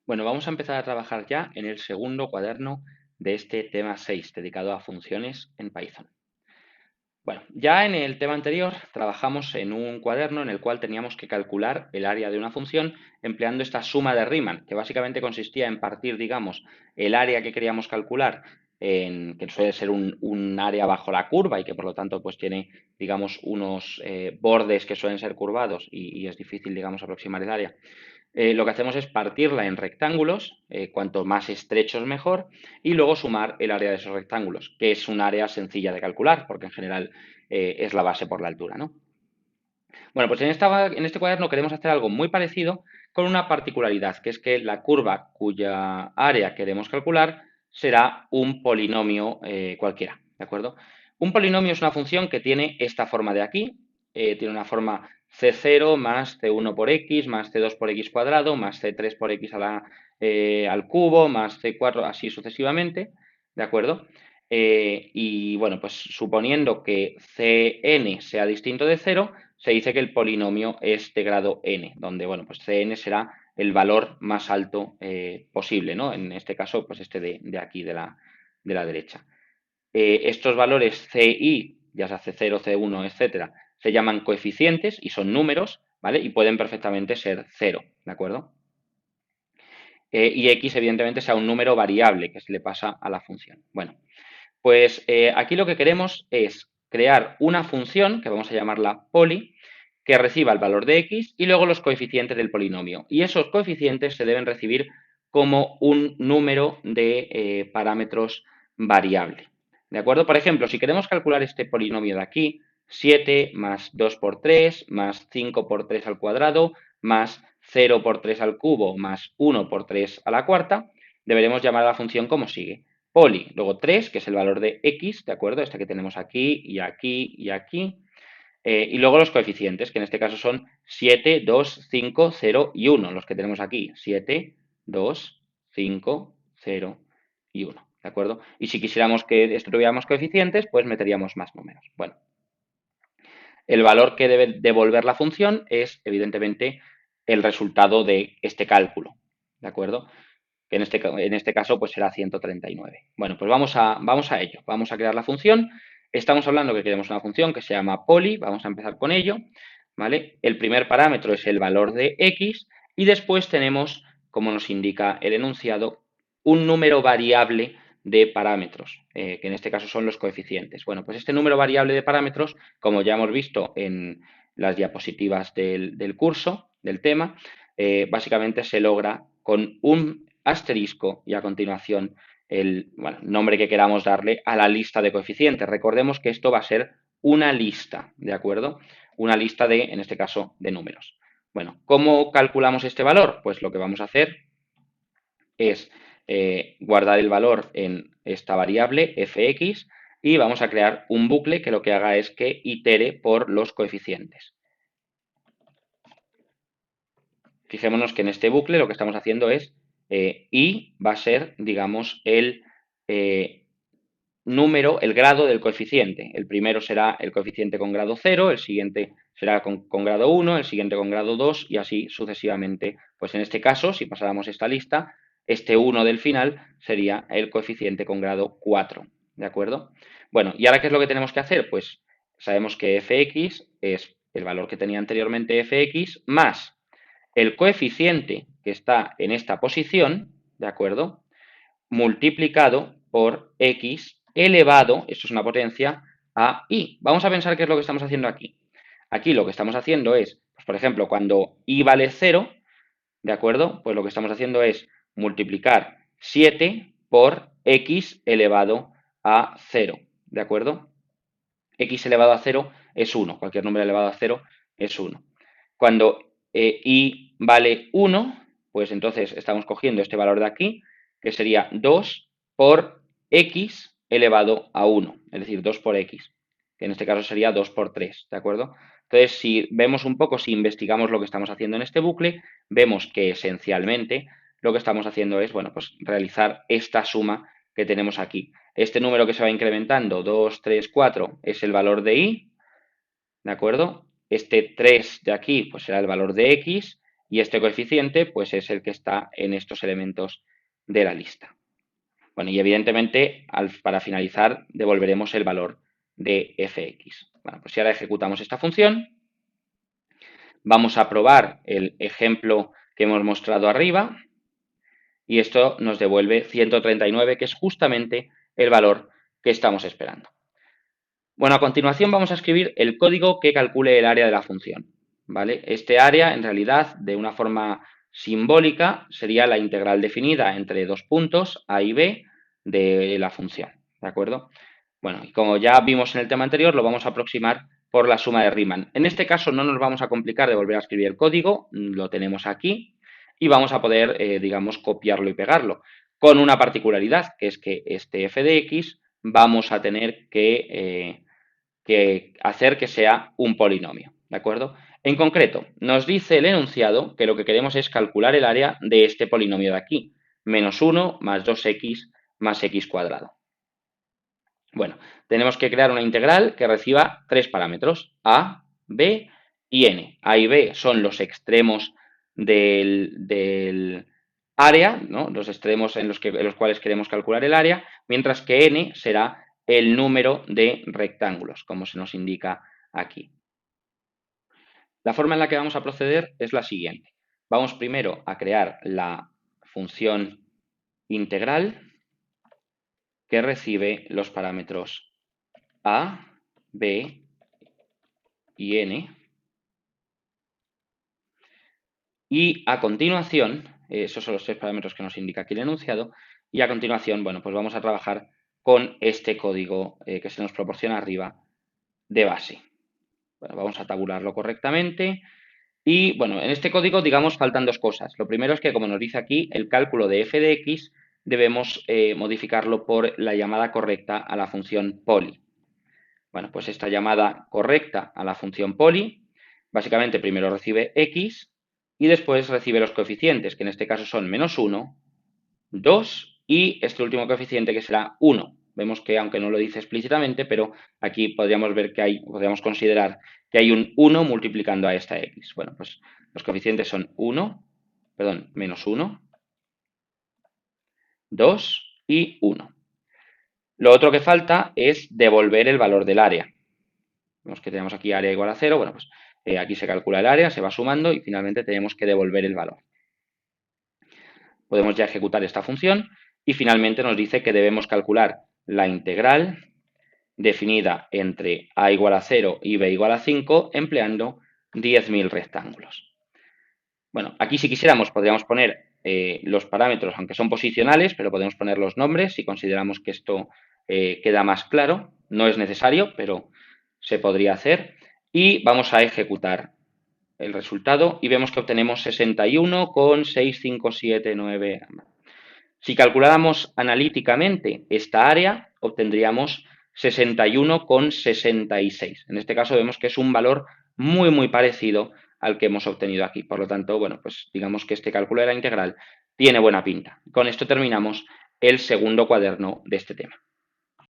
Bueno, vamos a empezar a trabajar ya en el segundo cuaderno de este tema 6, dedicado a funciones en Python. Bueno, ya en el tema anterior trabajamos en un cuaderno en el cual teníamos que calcular el área de una función empleando esta suma de Riemann, que básicamente consistía en partir, digamos, el área que queríamos calcular, que suele ser un área bajo la curva y que por lo tanto pues tiene, digamos, unos bordes que suelen ser curvados y es difícil, digamos, aproximar el área. Lo que hacemos es partirla en rectángulos, cuanto más estrechos mejor, y luego sumar el área de esos rectángulos, que es un área sencilla de calcular, porque en general es la base por la altura, ¿no? Bueno, pues en este cuaderno queremos hacer algo muy parecido con una particularidad, que es que la curva cuya área queremos calcular será un polinomio cualquiera, ¿de acuerdo? Un polinomio es una función que tiene esta forma de aquí, tiene una forma c0 más c1 por x más c2 por x cuadrado más c3 por x al cubo más c4 así sucesivamente, ¿de acuerdo? Y bueno, pues suponiendo que Cn sea distinto de 0, se dice que el polinomio es de grado n, donde, bueno, pues Cn será el valor más alto posible, ¿no? En este caso, pues este de aquí, de la derecha. Estos valores Ci, ya sea C0, C1, etcétera, se llaman coeficientes y son números, ¿vale? Y pueden perfectamente ser 0, ¿de acuerdo? Y x, evidentemente, sea un número variable que se le pasa a la función. Bueno, pues aquí lo que queremos es crear una función, que vamos a llamarla poli, que reciba el valor de x y luego los coeficientes del polinomio. Y esos coeficientes se deben recibir como un número de parámetros variable. ¿De acuerdo? Por ejemplo, si queremos calcular este polinomio de aquí, 7 más 2 por 3 más 5 por 3 al cuadrado más 0 por 3 al cubo más 1 por 3 a la cuarta, deberemos llamar a la función como sigue. Poli, luego 3, que es el valor de x, ¿de acuerdo? Este que tenemos aquí y aquí y aquí. Y luego los coeficientes, que en este caso son 7, 2, 5, 0 y 1, los que tenemos aquí. 7, 2, 5, 0 y 1, ¿de acuerdo? Y si quisiéramos que esto tuviéramos coeficientes, pues meteríamos más números. Bueno, el valor que debe devolver la función es, evidentemente, el resultado de este cálculo, ¿de acuerdo? Que en este caso pues será 139. Bueno, pues vamos a ello. Vamos a crear la función. Estamos hablando que queremos una función que se llama poly. Vamos a empezar con ello. ¿Vale? El primer parámetro es el valor de x y después tenemos, como nos indica el enunciado, un número variable de parámetros, que en este caso son los coeficientes. Bueno, pues este número variable de parámetros, como ya hemos visto en las diapositivas del curso, del tema, básicamente se logra con un asterisco y a continuación el nombre que queramos darle a la lista de coeficientes. Recordemos que esto va a ser una lista, ¿de acuerdo? Una lista de, en este caso, de números. Bueno, ¿cómo calculamos este valor? Pues lo que vamos a hacer es guardar el valor en esta variable fx y vamos a crear un bucle que lo que haga es que itere por los coeficientes. Fijémonos que en este bucle lo que estamos haciendo es y va a ser, digamos, el número, el grado del coeficiente. El primero será el coeficiente con grado 0, el siguiente será con grado 1, el siguiente con grado 2 y así sucesivamente. Pues en este caso, si pasáramos esta lista, este 1 del final sería el coeficiente con grado 4. ¿De acuerdo? Bueno, ¿y ahora qué es lo que tenemos que hacer? Pues sabemos que fx es el valor que tenía anteriormente fx más el coeficiente que está en esta posición, ¿de acuerdo? Multiplicado por x elevado, esto es una potencia, a y. Vamos a pensar qué es lo que estamos haciendo aquí. Aquí lo que estamos haciendo es, pues, por ejemplo, cuando y vale 0, ¿de acuerdo? Pues lo que estamos haciendo es multiplicar 7 por x elevado a 0, ¿de acuerdo? X elevado a 0 es 1, cualquier número elevado a 0 es 1. Cuando y vale 1, pues entonces estamos cogiendo este valor de aquí, que sería 2 por x elevado a 1, es decir, 2 por x, que en este caso sería 2 por 3, ¿de acuerdo? Entonces, si vemos un poco, si investigamos lo que estamos haciendo en este bucle, vemos que esencialmente lo que estamos haciendo es, bueno, pues realizar esta suma que tenemos aquí. Este número que se va incrementando, 2, 3, 4, es el valor de y, ¿de acuerdo? Este 3 de aquí, pues será el valor de x, y este coeficiente pues es el que está en estos elementos de la lista. Bueno, y evidentemente para finalizar devolveremos el valor de fx. Bueno, pues si ahora ejecutamos esta función, vamos a probar el ejemplo que hemos mostrado arriba y esto nos devuelve 139, que es justamente el valor que estamos esperando. Bueno, a continuación vamos a escribir el código que calcule el área de la función, ¿vale? Este área, en realidad, de una forma simbólica, sería la integral definida entre dos puntos, a y b, de la función, ¿de acuerdo? Bueno, y como ya vimos en el tema anterior, lo vamos a aproximar por la suma de Riemann. En este caso no nos vamos a complicar de volver a escribir el código, lo tenemos aquí, y vamos a poder, digamos, copiarlo y pegarlo, con una particularidad, que es que este f de x vamos a tener que hacer que sea un polinomio, ¿de acuerdo? En concreto, nos dice el enunciado que lo que queremos es calcular el área de este polinomio de aquí, menos 1 más 2x más x cuadrado. Bueno, tenemos que crear una integral que reciba tres parámetros, a, b y n. A y b son los extremos del área, ¿no? Los extremos en los cuales queremos calcular el área, mientras que n será el número de rectángulos, como se nos indica aquí. La forma en la que vamos a proceder es la siguiente. Vamos primero a crear la función integral que recibe los parámetros a, b y n. Y a continuación, esos son los tres parámetros que nos indica aquí el enunciado, y a continuación, bueno, pues vamos a trabajar con este código que se nos proporciona arriba de base. Bueno, vamos a tabularlo correctamente. Y bueno, en este código, digamos, faltan dos cosas. Lo primero es que, como nos dice aquí, el cálculo de f de x debemos modificarlo por la llamada correcta a la función poly. Bueno, pues esta llamada correcta a la función poly, básicamente primero recibe x y después recibe los coeficientes, que en este caso son menos 1, 2 y este último coeficiente que será 1. Vemos que, aunque no lo dice explícitamente, pero aquí podríamos ver que podríamos considerar que hay un 1 multiplicando a esta x. Bueno, pues los coeficientes son menos 1, 2 y 1. Lo otro que falta es devolver el valor del área. Vemos que tenemos aquí área igual a 0. Bueno, pues aquí se calcula el área, se va sumando y finalmente tenemos que devolver el valor. Podemos ya ejecutar esta función y finalmente nos dice que debemos calcular la integral definida entre a igual a 0 y b igual a 5 empleando 10.000 rectángulos. Bueno, aquí si quisiéramos podríamos poner los parámetros, aunque son posicionales, pero podemos poner los nombres si consideramos que esto queda más claro. No es necesario, pero se podría hacer. Y vamos a ejecutar el resultado y vemos que obtenemos 61,6579. Si calculáramos analíticamente esta área, obtendríamos 61,66. En este caso vemos que es un valor muy parecido al que hemos obtenido aquí. Por lo tanto, bueno, pues digamos que este cálculo de la integral tiene buena pinta. Con esto terminamos el segundo cuaderno de este tema.